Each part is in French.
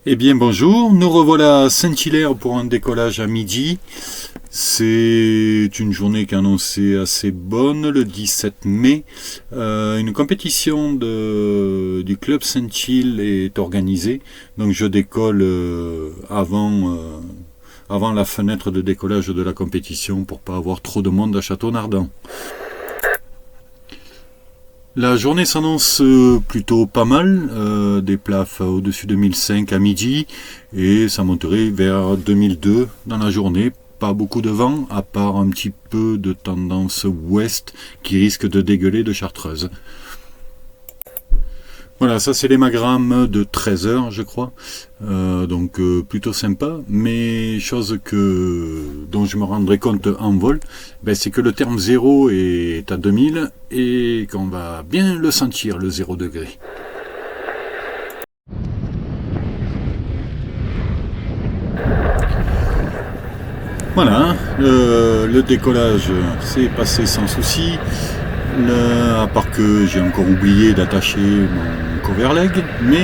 Eh bien bonjour, nous revoilà à Saint-Hilaire pour un décollage à midi. C'est une journée qui est annoncée assez bonne, le 17 mai. Une compétition du club Saint-Hilaire est organisée, donc je décolle avant la fenêtre de décollage de la compétition pour pas avoir trop de monde à Château-Nardon. La journée s'annonce plutôt pas mal, des plafs au-dessus de 1005 à midi et ça monterait vers 2002 dans la journée. Pas beaucoup de vent, à part un petit peu de tendance ouest qui risque de dégueuler de Chartreuse. Voilà, ça c'est les magrammes de 13 heures je crois, donc plutôt sympa, mais chose dont je me rendrai compte en vol, c'est que le terme 0 est à 2000 et qu'on va bien le sentir, le 0 degré. Voilà, le décollage s'est passé sans souci. À part que j'ai encore oublié d'attacher mon cover leg, mais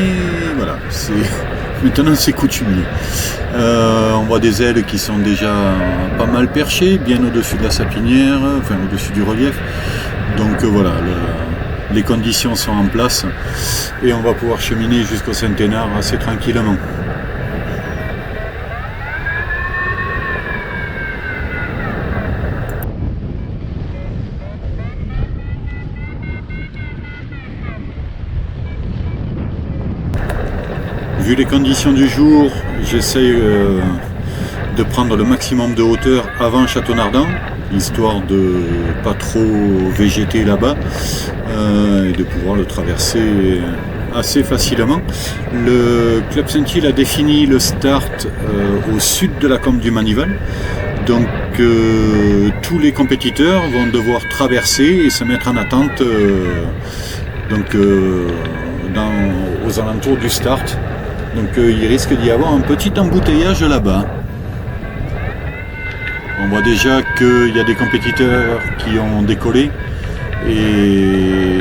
voilà, maintenant c'est coutumier. On voit des ailes qui sont déjà pas mal perchées, bien au-dessus de la sapinière, enfin au-dessus du relief. Donc voilà, les conditions sont en place et on va pouvoir cheminer jusqu'au Saint-Hénard assez tranquillement. Vu les conditions du jour, j'essaye de prendre le maximum de hauteur avant Château-Nardon, histoire de pas trop végéter là-bas et de pouvoir le traverser assez facilement. Le Club Saint-Hilaire a défini le start au sud de la combe du Manival, donc tous les compétiteurs vont devoir traverser et se mettre en attente aux alentours du start. Donc il risque d'y avoir un petit embouteillage là-bas. On voit déjà qu'il y a des compétiteurs qui ont décollé et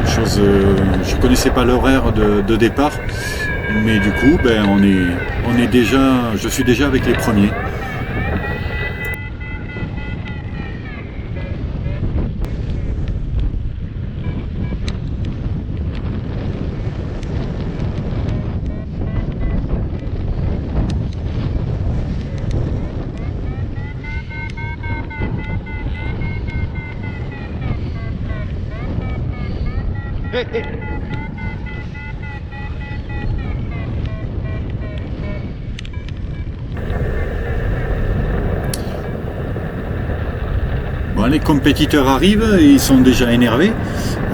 je connaissais pas l'horaire de départ, mais du coup je suis déjà avec les premiers. Bon, les compétiteurs arrivent, ils sont déjà énervés,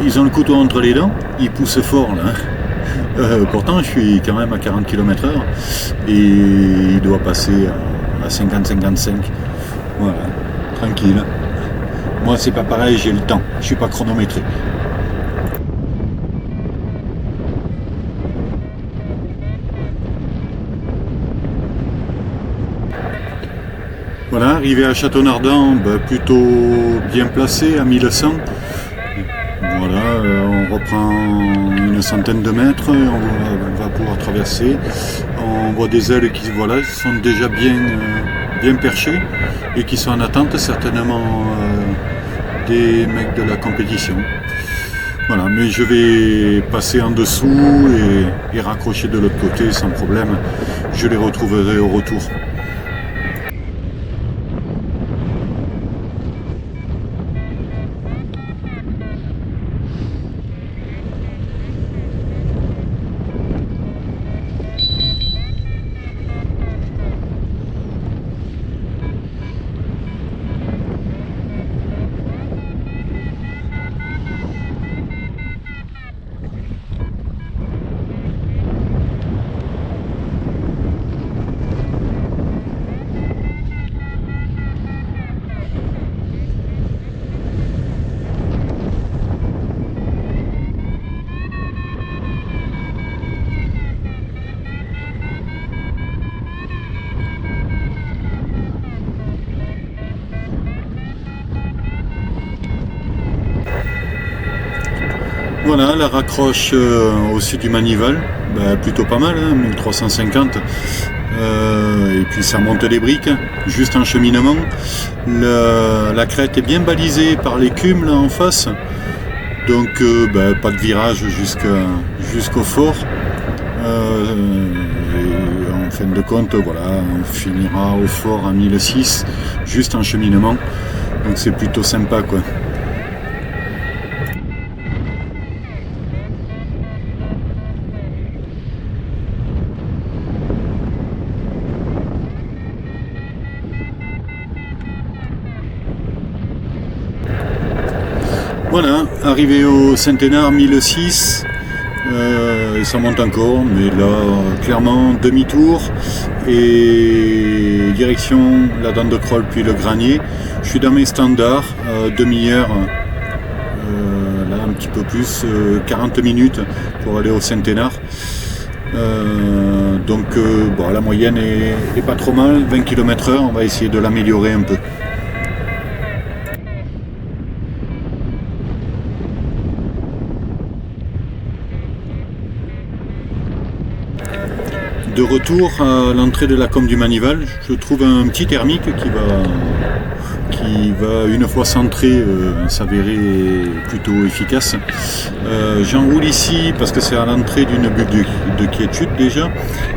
ils ont le couteau entre les dents, ils poussent fort là. Pourtant je suis quand même à 40 km/h et il doit passer à 50-55. Voilà, tranquille. Moi c'est pas pareil, j'ai le temps, je suis pas chronométré. Voilà, arrivé à Château-Nardon, plutôt bien placé, à 1100. Voilà, on reprend une centaine de mètres, on va pouvoir traverser. On voit des ailes qui sont déjà bien perchées et qui sont en attente certainement des mecs de la compétition. Voilà, mais je vais passer en dessous et raccrocher de l'autre côté sans problème. Je les retrouverai au retour. Voilà, la raccroche au sud du Manival. plutôt pas mal, hein, 1350. Et puis ça monte des briques, juste en cheminement. La crête est bien balisée par l'écume là en face. Donc pas de virage jusqu'au fort. Et en fin de compte, voilà, on finira au fort à 1006, juste en cheminement. Donc c'est plutôt sympa quoi. Voilà, arrivé au centenaire 1006, ça monte encore, mais là, clairement, demi-tour et direction la dent de Crolles puis le Granier. Je suis dans mes standards, demi-heure, là un petit peu plus, 40 minutes pour aller au centenaire. Donc la moyenne est pas trop mal, 20 km/h, on va essayer de l'améliorer un peu. De retour à l'entrée de la Combe du Manival, je trouve un petit thermique qui va une fois centré s'avérer plutôt efficace. J'enroule ici parce que c'est à l'entrée d'une bulle de quiétude déjà,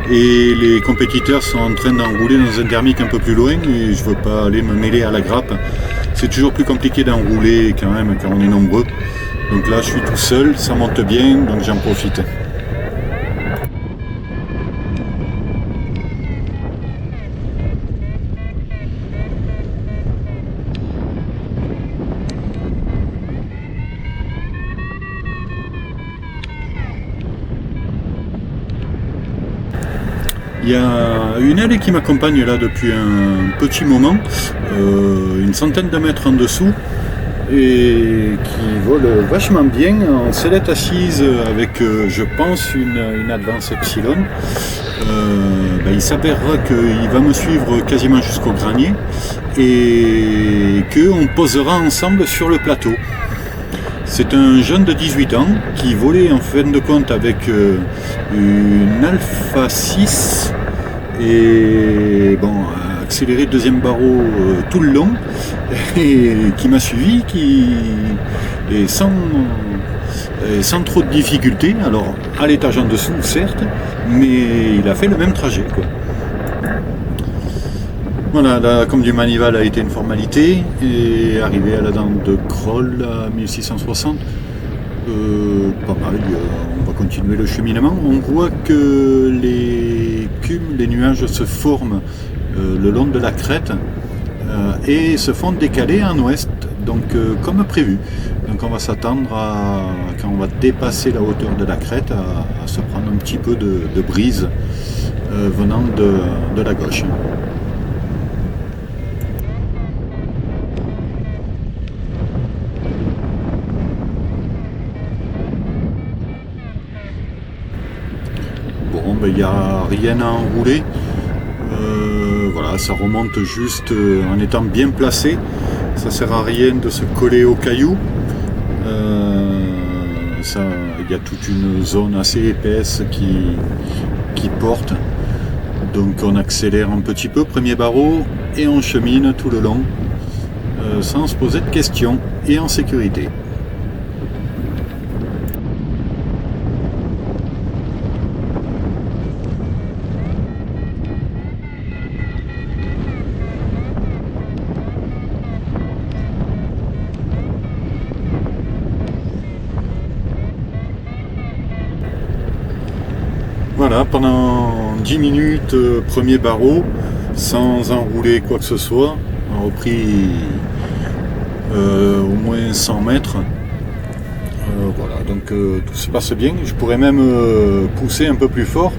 et les compétiteurs sont en train d'enrouler dans un thermique un peu plus loin et je ne veux pas aller me mêler à la grappe. C'est toujours plus compliqué d'enrouler quand même quand on est nombreux. Donc là je suis tout seul, ça monte bien, donc j'en profite. Il y a une aile qui m'accompagne là depuis un petit moment, une centaine de mètres en dessous, et qui vole vachement bien en sellette assise avec, je pense, une Advance Epsilon. Il s'avérera qu'il va me suivre quasiment jusqu'au Granier et qu'on posera ensemble sur le plateau. C'est un jeune de 18 ans qui volait en fin de compte avec une Alpha 6 et a accéléré deuxième barreau tout le long et qui m'a suivi et sans trop de difficultés, alors à l'étage en dessous certes, mais il a fait le même trajet quoi. Voilà, la Combe du Manival a été une formalité et arrivé à la dent de Crolles à 1660, pas mal, on va continuer le cheminement. On voit que les nuages se forment le long de la crête et se font décaler en ouest, donc comme prévu. Donc on va s'attendre quand on va dépasser la hauteur de la crête, à se prendre un petit peu de brise venant de la gauche. Il n'y a rien à enrouler, voilà, ça remonte juste en étant bien placé, ça sert à rien de se coller aux cailloux, il y a toute une zone assez épaisse qui porte, donc on accélère un petit peu, premier barreau, et on chemine tout le long sans se poser de questions et en sécurité. Voilà, pendant 10 minutes, premier barreau, sans enrouler quoi que ce soit. On a repris au moins 100 mètres. Voilà, donc tout se passe bien. Je pourrais même pousser un peu plus fort.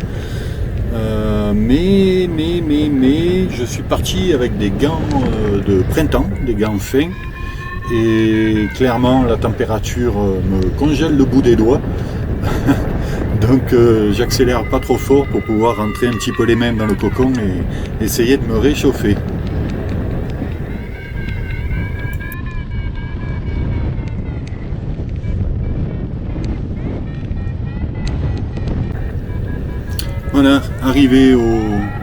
Mais je suis parti avec des gants de printemps, des gants fins. Et clairement, la température me congèle le bout des doigts. Donc j'accélère pas trop fort pour pouvoir rentrer un petit peu les mains dans le cocon et essayer de me réchauffer. Voilà, arrivé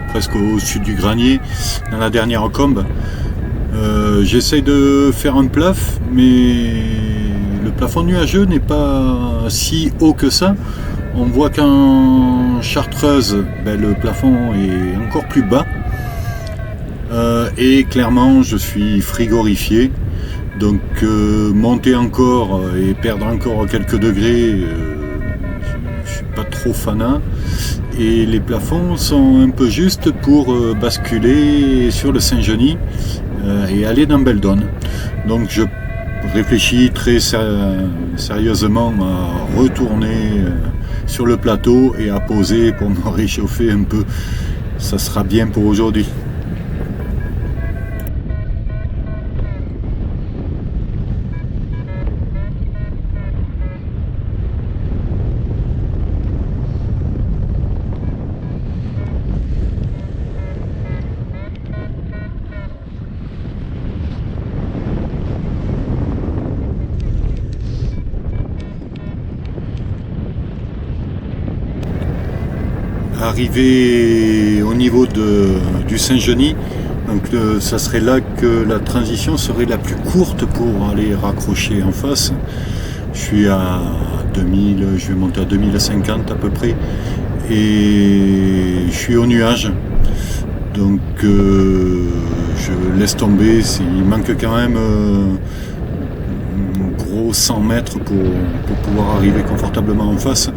presque au sud du granier, dans la dernière combe. J'essaye de faire un plaf, mais le plafond nuageux n'est pas si haut que ça. On voit qu'en Chartreuse, le plafond est encore plus bas. Et clairement, je suis frigorifié. Donc monter encore et perdre encore quelques degrés, je suis pas trop fanat. Et les plafonds sont un peu justes pour basculer sur le Saint-Genis et aller dans Beldonne. Donc je réfléchis très sérieusement à retourner sur le plateau et à poser pour me réchauffer un peu. Ça sera bien pour aujourd'hui. Arrivé au niveau du Saint-Genis, donc ça serait là que la transition serait la plus courte pour aller raccrocher en face. Je suis à 2000, je vais monter à 2050 à peu près, et je suis au nuage. Donc je laisse tomber, il manque quand même gros 100 mètres pour pouvoir arriver confortablement en face.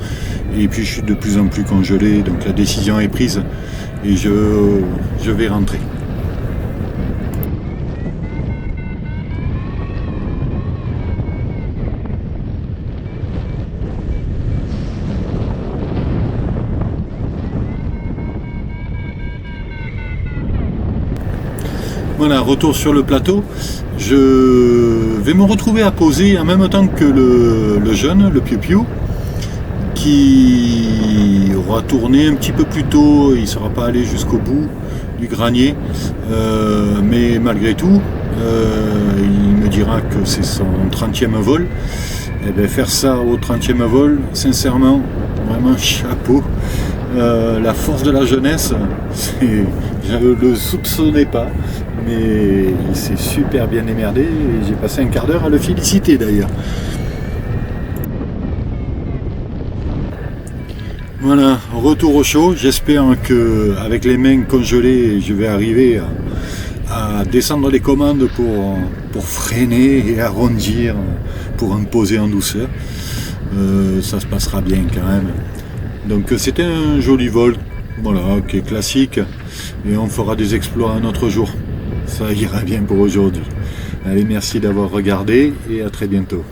Et puis je suis de plus en plus congelé, donc la décision est prise et je vais rentrer. Voilà, retour sur le plateau. Je vais me retrouver à poser en même temps que le jeune, le piou-piou, qui aura tourné un petit peu plus tôt. Il ne sera pas allé jusqu'au bout du granier, mais malgré tout, il me dira que c'est son 30e vol. Et bien, faire ça au 30e vol, sincèrement, vraiment chapeau. La force de la jeunesse, je ne le soupçonnais pas, mais il s'est super bien émerdé et j'ai passé un quart d'heure à le féliciter d'ailleurs. Voilà, retour au chaud. J'espère qu'avec les mains congelées, je vais arriver à descendre les commandes pour freiner et arrondir, pour en poser en douceur. Ça se passera bien quand même. Donc c'était un joli vol, voilà, qui est classique, et on fera des exploits un autre jour. Ça ira bien pour aujourd'hui. Allez, merci d'avoir regardé et à très bientôt.